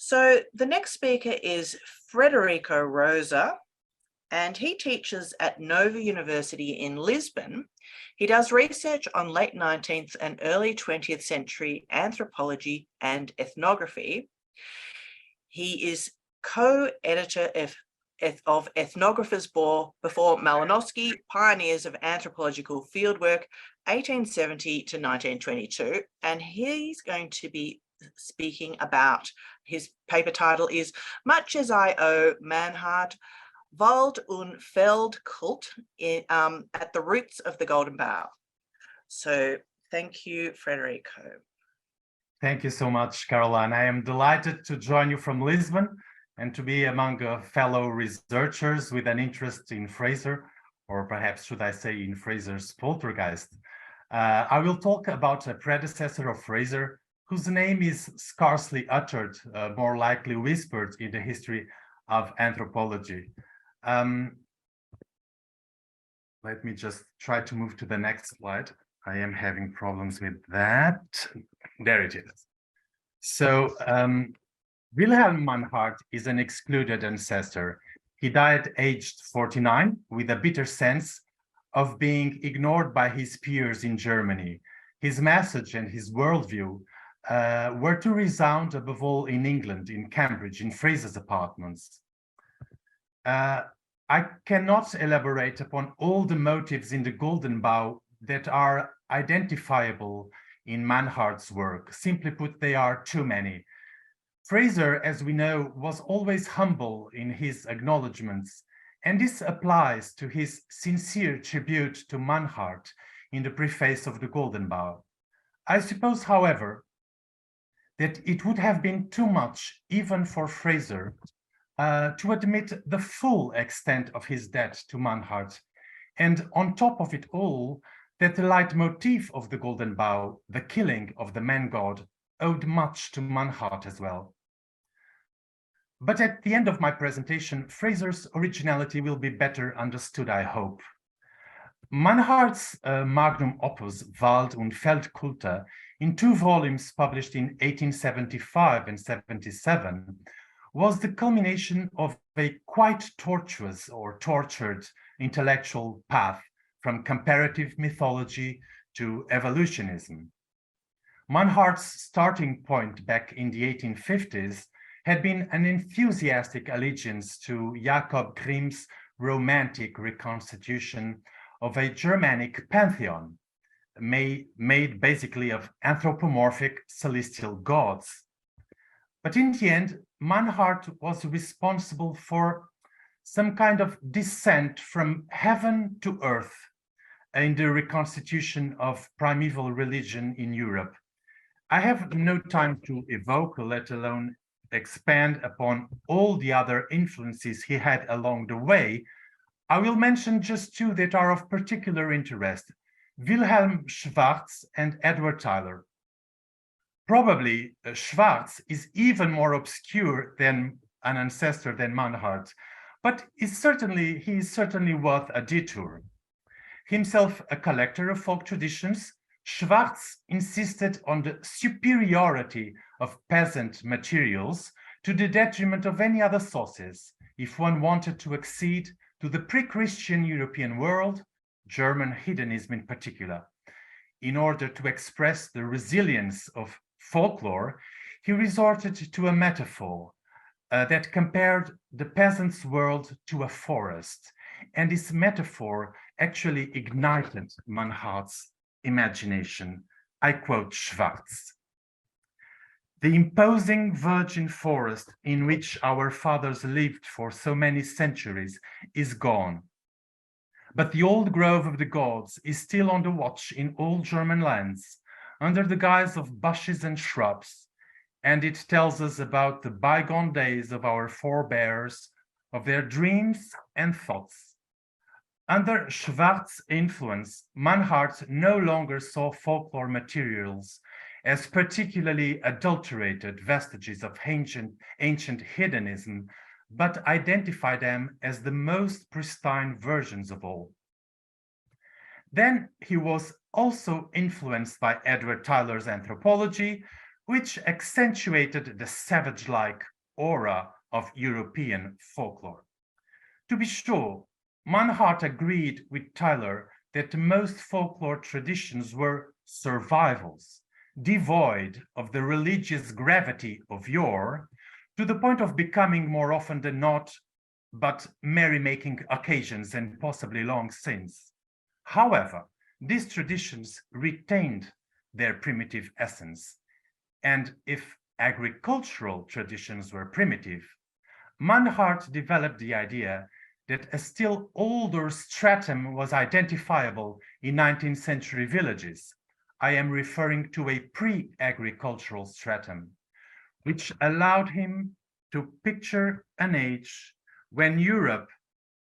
So the next speaker is Frederico Rosa, and he teaches at Nova University in Lisbon. He does research on late 19th and early 20th century anthropology and ethnography. He is co-editor of Ethnographers before Malinowski, Pioneers of Anthropological Fieldwork, 1870 to 1922. And he's going to be speaking about, his paper title is Much as I Owe Mannhardt, Wald und Feldkulte at the Roots of the Golden Bough. So thank you, Frederico. Thank you so much, Caroline. I am delighted to join you from Lisbon and to be among fellow researchers with an interest in Frazer, or perhaps should I say in Frazer's poltergeist. I will talk about a predecessor of Frazer, whose name is scarcely uttered, more likely whispered in the history of anthropology. Let me just try to move to the next slide. I am having problems with that. There it is. So Wilhelm Mannhardt is an excluded ancestor. He died aged 49 with a bitter sense of being ignored by his peers in Germany. His message and his worldview were to resound above all in England, in Cambridge, in Frazer's apartments. I cannot elaborate upon all the motives in the Golden Bough that are identifiable in Mannhardt's work. Simply put, they are too many. Frazer, as we know, was always humble in his acknowledgements, and this applies to his sincere tribute to Mannhardt in the preface of the Golden Bough. I suppose, however, that it would have been too much, even for Frazer, to admit the full extent of his debt to Mannhardt, and on top of it all, that the leitmotif of the Golden Bough, the killing of the man-god, owed much to Mannhardt as well. But at the end of my presentation, Frazer's originality will be better understood, I hope. Mannhardt's magnum opus, Wald und Feldkulte, in 2 volumes published in 1875 and 77, was the culmination of a quite tortuous or tortured intellectual path from comparative mythology to evolutionism. Mannhardt's starting point back in the 1850s had been an enthusiastic allegiance to Jacob Grimm's romantic reconstitution of a Germanic pantheon, made basically of anthropomorphic celestial gods. But in the end, Mannhardt was responsible for some kind of descent from heaven to earth in the reconstitution of primeval religion in Europe. I have no time to evoke, let alone expand upon all the other influences he had along the way. I will mention just 2 that are of particular interest: Wilhelm Schwarz and Edward Tyler. Probably Schwarz is even more obscure than an ancestor than Mannhardt, but he is certainly worth a detour. Himself a collector of folk traditions, Schwarz insisted on the superiority of peasant materials to the detriment of any other sources, if one wanted to accede to the pre-Christian European world, German hedonism in particular. In order to express the resilience of folklore, he resorted to a metaphor that compared the peasant's world to a forest, and this metaphor actually ignited Mannhardt's imagination. I quote Schwarz: "The imposing virgin forest in which our fathers lived for so many centuries is gone. But the old grove of the gods is still on the watch in all German lands, under the guise of bushes and shrubs, and it tells us about the bygone days of our forebears, of their dreams and thoughts." Under Schwarz's influence, Mannhardt no longer saw folklore materials as particularly adulterated vestiges of ancient hedonism, but identified them as the most pristine versions of all. Then he was also influenced by Edward Tyler's anthropology, which accentuated the savage-like aura of European folklore. To be sure, Mannhardt agreed with Tyler that most folklore traditions were survivals, devoid of the religious gravity of yore, to the point of becoming more often than not but merrymaking occasions and possibly long since. However, these traditions retained their primitive essence, and if agricultural traditions were primitive, Mannhardt developed the idea that a still older stratum was identifiable in 19th century villages. I am referring to a pre-agricultural stratum, which allowed him to picture an age when Europe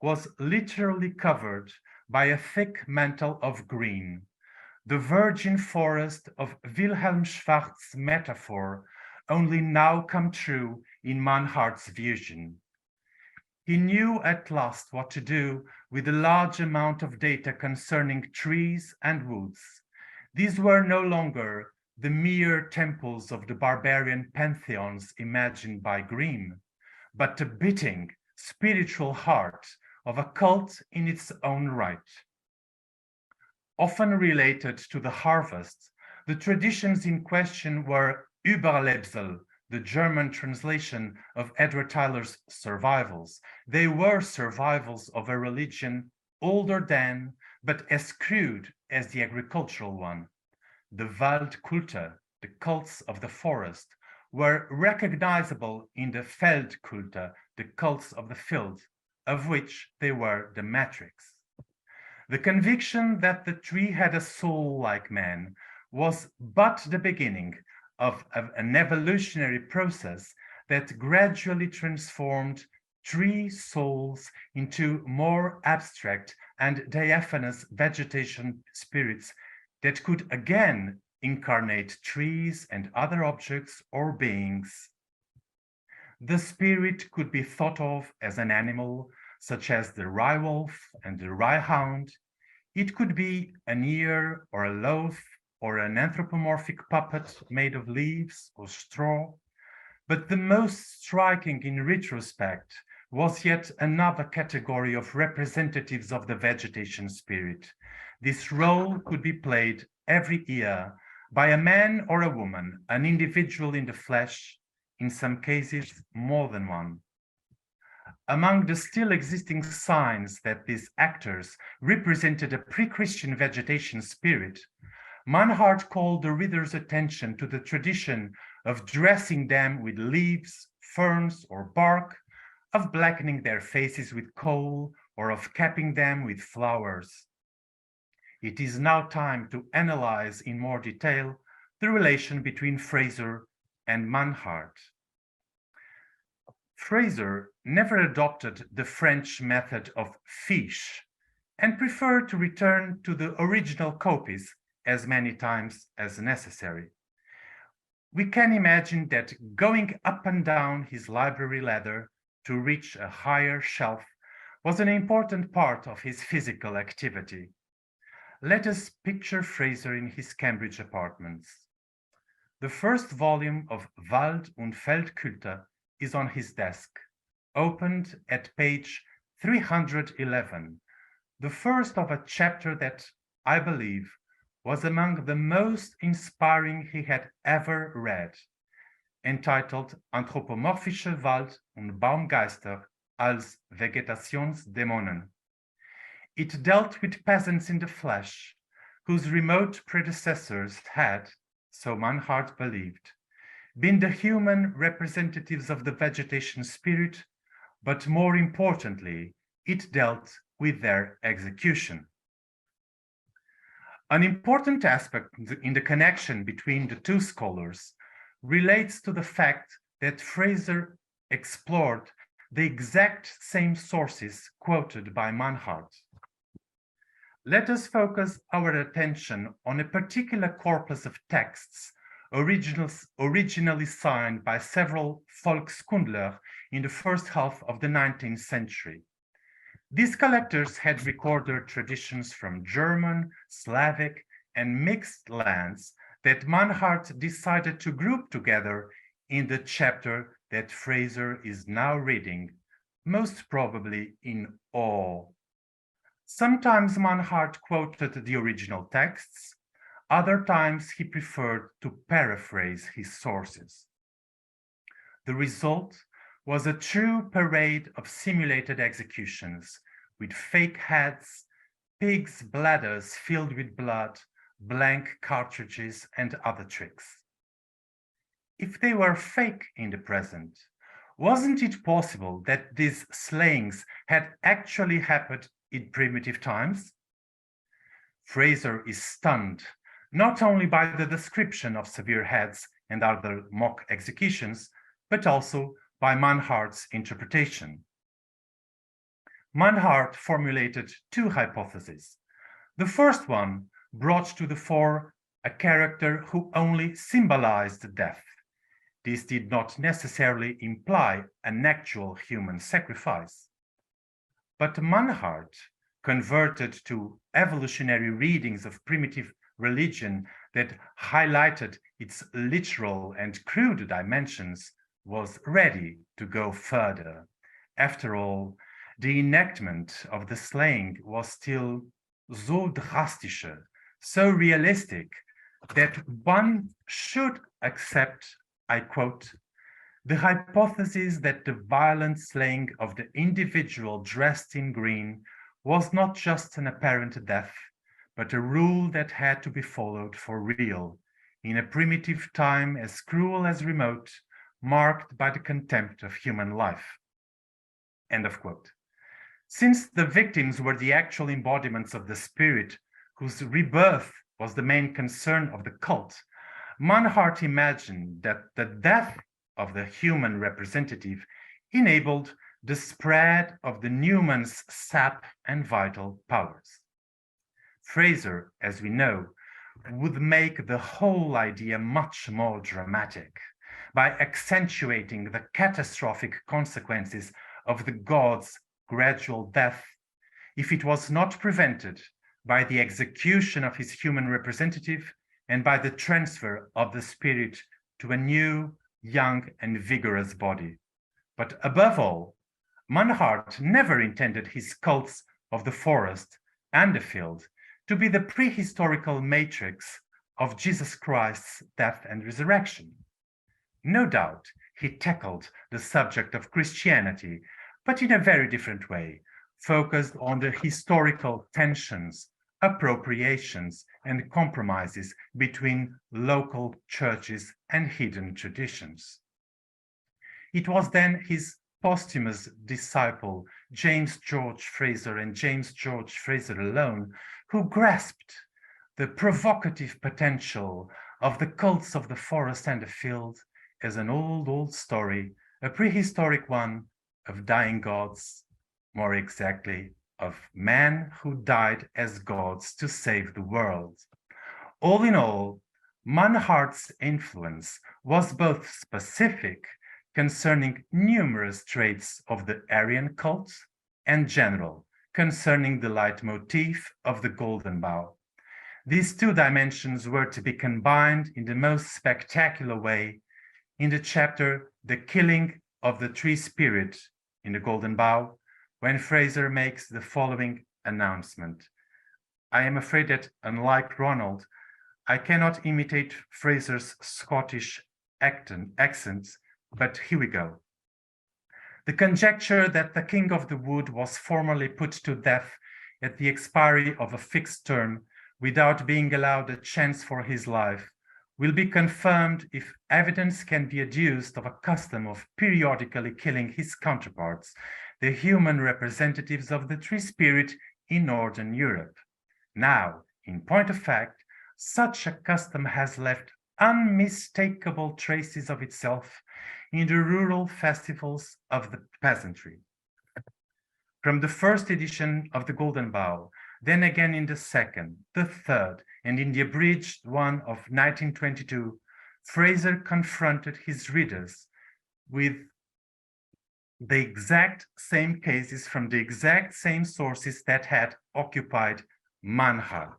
was literally covered by a thick mantle of green, the virgin forest of Wilhelm Schwarz's metaphor only now come true in Mannhardt's vision. He knew at last what to do with the large amount of data concerning trees and woods. These were no longer the mere temples of the barbarian pantheons imagined by Grimm, but the beating, spiritual heart of a cult in its own right. Often related to the harvest, the traditions in question were Überlebensel, the German translation of Edward Tyler's survivals. They were survivals of a religion older than, but as crude as the agricultural one. The Waldkulte, the cults of the forest, were recognizable in the Feldkulte, the cults of the field, of which they were the matrix. The conviction that the tree had a soul like man was but the beginning of an evolutionary process that gradually transformed tree souls into more abstract and diaphanous vegetation spirits that could again incarnate trees and other objects or beings. The spirit could be thought of as an animal, such as the Roggenwolf and the Roggenhund. It could be an ear or a loaf or an anthropomorphic puppet made of leaves or straw. But the most striking in retrospect was yet another category of representatives of the vegetation spirit. This role could be played every year by a man or a woman, an individual in the flesh, in some cases more than one. Among the still existing signs that these actors represented a pre-Christian vegetation spirit, Mannhardt called the reader's attention to the tradition of dressing them with leaves, ferns, or bark, of blackening their faces with coal, or of capping them with flowers. It is now time to analyze in more detail the relation between Frazer and Mannhardt. Frazer never adopted the French method of fiche and preferred to return to the original copies as many times as necessary. We can imagine that going up and down his library ladder to reach a higher shelf was an important part of his physical activity. Let us picture Frazer in his Cambridge apartments. The first volume of Wald und Feldkulte is on his desk, opened at page 311, the first of a chapter that, I believe, was among the most inspiring he had ever read, entitled Anthropomorphische Wald- und Baumgeister als Vegetationsdämonen. It dealt with peasants in the flesh, whose remote predecessors had, so Mannhardt believed, been the human representatives of the vegetation spirit, but more importantly, it dealt with their execution. An important aspect in the connection between the two scholars relates to the fact that Frazer explored the exact same sources quoted by Mannhardt. Let us focus our attention on a particular corpus of texts originally signed by several Volkskundler in the first half of the 19th century. These collectors had recorded traditions from German, Slavic, and mixed lands that Mannhardt decided to group together in the chapter that Frazer is now reading, most probably in awe. Sometimes Mannhardt quoted the original texts, other times he preferred to paraphrase his sources. The result was a true parade of simulated executions with fake heads, pigs' bladders filled with blood, blank cartridges, and other tricks. If they were fake in the present, wasn't it possible that these slayings had actually happened in primitive times? Frazer is stunned not only by the description of severe heads and other mock executions, but also by Mannhardt's interpretation. Mannhardt formulated two hypotheses. The first one brought to the fore a character who only symbolized death. This did not necessarily imply an actual human sacrifice. But Mannhardt, converted to evolutionary readings of primitive religion that highlighted its literal and crude dimensions, was ready to go further. After all, the enactment of the slaying was still so drastische, so realistic, that one should accept, I quote, the hypothesis that the violent slaying of the individual dressed in green was not just an apparent death, but a rule that had to be followed for real, in a primitive time as cruel as remote, marked by the contempt of human life. End of quote. Since the victims were the actual embodiments of the spirit whose rebirth was the main concern of the cult, Mannhardt imagined that the death of the human representative enabled the spread of the Newman's sap and vital powers. Frazer, as we know, would make the whole idea much more dramatic by accentuating the catastrophic consequences of the god's gradual death if it was not prevented by the execution of his human representative and by the transfer of the spirit to a new, young, and vigorous body. But above all, Mannhardt never intended his cults of the forest and the field to be the prehistorical matrix of Jesus Christ's death and resurrection. No doubt, he tackled the subject of Christianity, but in a very different way, focused on the historical tensions, appropriations, and compromises between local churches and hidden traditions. It was then his posthumous disciple, James George Frazer, and James George Frazer alone, who grasped the provocative potential of the cults of the forest and the field as an old story, a prehistoric one of dying gods, more exactly, of men who died as gods to save the world. All in all, Mannhardt's influence was both specific, concerning numerous traits of the Aryan cult, and general, concerning the leitmotif of the Golden Bough. These two dimensions were to be combined in the most spectacular way in the chapter The Killing of the Tree Spirit in the Golden Bough, when Frazer makes the following announcement. I am afraid that, unlike Ronald, I cannot imitate Frazer's Scottish accent, but here we go. The conjecture that the King of the Wood was formerly put to death at the expiry of a fixed term without being allowed a chance for his life will be confirmed if evidence can be adduced of a custom of periodically killing his counterparts, the human representatives of the tree spirit in Northern Europe. Now, in point of fact, such a custom has left unmistakable traces of itself in the rural festivals of the peasantry. From the first edition of the Golden Bough, then again in the second, the third, and in the abridged one of 1922, Frazer confronted his readers with the exact same cases from the exact same sources that had occupied Mannhardt.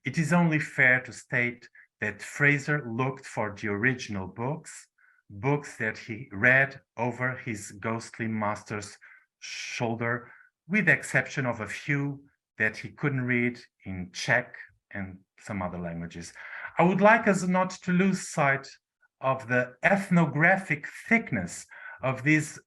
It is only fair to state that Frazer looked for the original books, books that he read over his ghostly master's shoulder, with the exception of a few that he couldn't read in Czech and some other languages. I would like us not to lose sight of the ethnographic thickness of these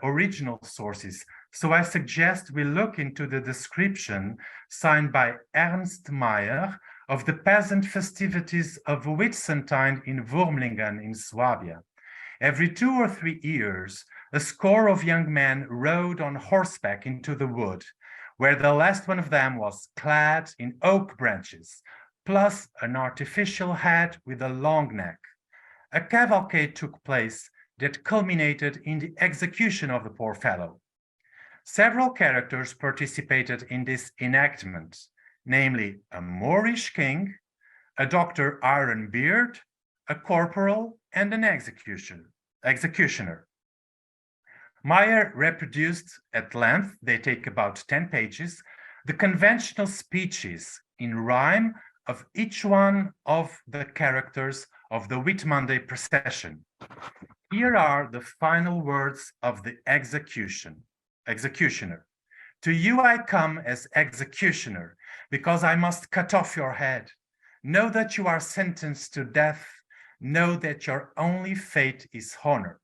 original sources. So I suggest we look into the description signed by Ernst Mayr of the peasant festivities of Whitsuntide in Wurmlingen in Swabia. Every 2 or 3 years, a score of young men rode on horseback into the wood, where the last one of them was clad in oak branches, plus an artificial hat with a long neck. A cavalcade took place that culminated in the execution of the poor fellow. Several characters participated in this enactment, namely a Moorish king, a Dr. Ironbeard, a corporal, and an executioner. Meyer reproduced at length, they take about 10 pages, the conventional speeches in rhyme of each one of the characters of the Whitmonday procession. Here are the final words of the executioner. To you I come as executioner, because I must cut off your head. Know that you are sentenced to death. Know that your only fate is honor.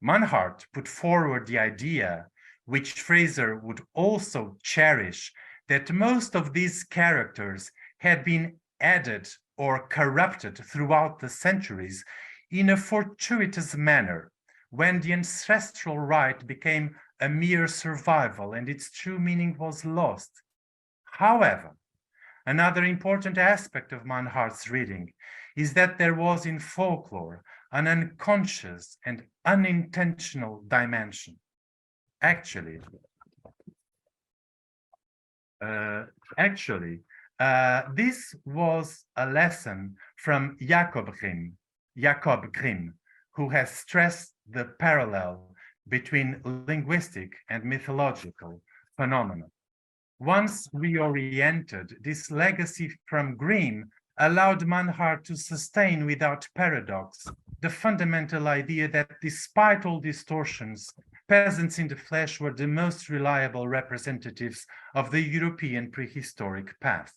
Mannhardt put forward the idea, which Frazer would also cherish, that most of these characters had been added or corrupted throughout the centuries in a fortuitous manner, when the ancestral right became a mere survival and its true meaning was lost. However, another important aspect of Mannhardt's reading is that there was in folklore an unconscious and unintentional dimension. Actually, this was a lesson from Jacob Grimm, who has stressed the parallel between linguistic and mythological phenomena. Once reoriented, this legacy from Grimm allowed Mannhardt to sustain without paradox the fundamental idea that despite all distortions, peasants in the flesh were the most reliable representatives of the European prehistoric past.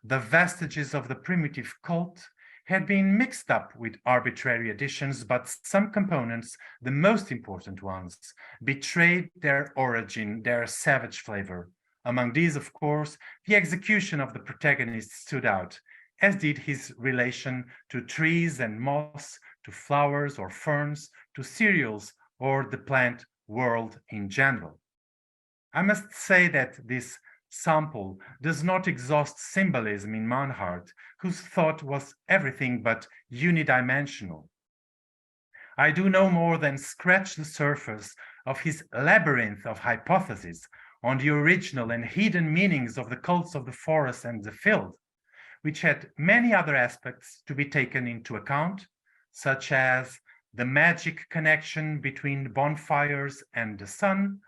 The vestiges of the primitive cult had been mixed up with arbitrary additions, but some components, the most important ones, betrayed their origin, their savage flavor. Among these, of course, the execution of the protagonist stood out, as did his relation to trees and moss, to flowers or ferns, to cereals, or the plant world in general. I must say that this sample does not exhaust symbolism in Mannhardt, whose thought was everything but unidimensional. I do no more than scratch the surface of his labyrinth of hypotheses on the original and hidden meanings of the cults of the forest and the field, which had many other aspects to be taken into account, such as the magic connection between bonfires and the sun,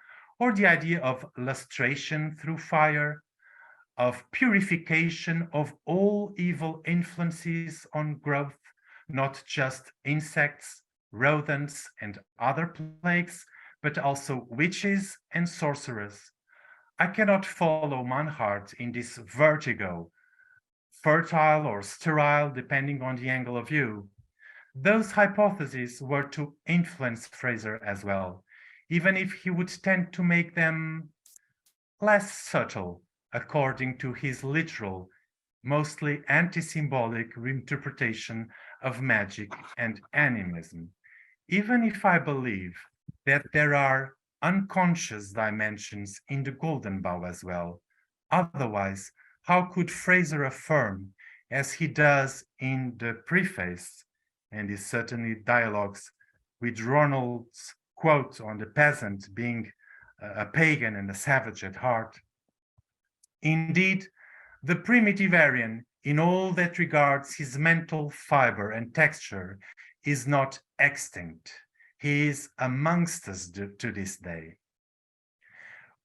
or the idea of lustration through fire, of purification of all evil influences on growth, not just insects, rodents, and other plagues, but also witches and sorcerers. I cannot follow Mannhardt in this vertigo, fertile or sterile, depending on the angle of view. Those hypotheses were to influence Frazer as well, even if he would tend to make them less subtle, according to his literal, mostly anti-symbolic reinterpretation of magic and animism, even if I believe that there are unconscious dimensions in the Golden Bough as well. Otherwise, how could Frazer affirm, as he does in the preface, and is certainly dialogues with Ronald's quote on the peasant being a pagan and a savage at heart? Indeed, the primitive Aryan, in all that regards his mental fiber and texture, is not extinct. He is amongst us to this day.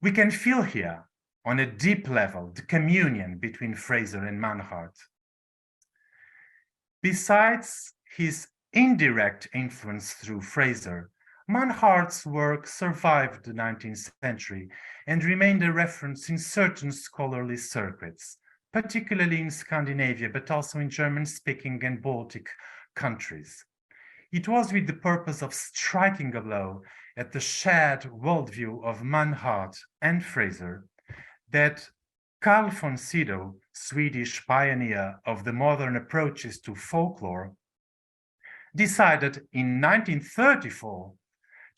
We can feel here, on a deep level, the communion between Frazer and Mannhardt. Besides his indirect influence through Frazer, Mannhardt's work survived the 19th century and remained a reference in certain scholarly circuits, particularly in Scandinavia, but also in German-speaking and Baltic countries. It was with the purpose of striking a blow at the shared worldview of Mannhardt and Frazer that Carl von Sydow, Swedish pioneer of the modern approaches to folklore, decided in 1934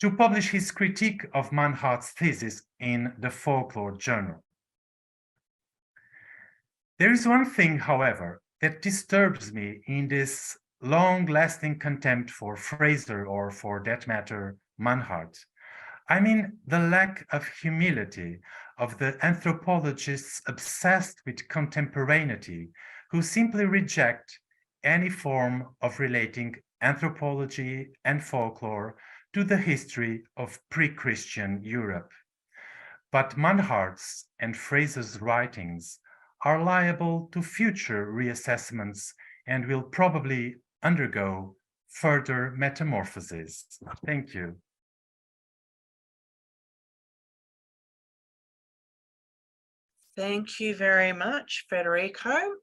to publish his critique of Mannhardt's thesis in the Folklore Journal. There is one thing, however, that disturbs me in this long-lasting contempt for Frazer, or for that matter, Mannhardt. I mean the lack of humility of the anthropologists obsessed with contemporaneity, who simply reject any form of relating anthropology and folklore to the history of pre-Christian Europe. But Mannhardt's and Frazer's writings are liable to future reassessments and will probably undergo further metamorphoses. Thank you. Thank you very much, Frederico.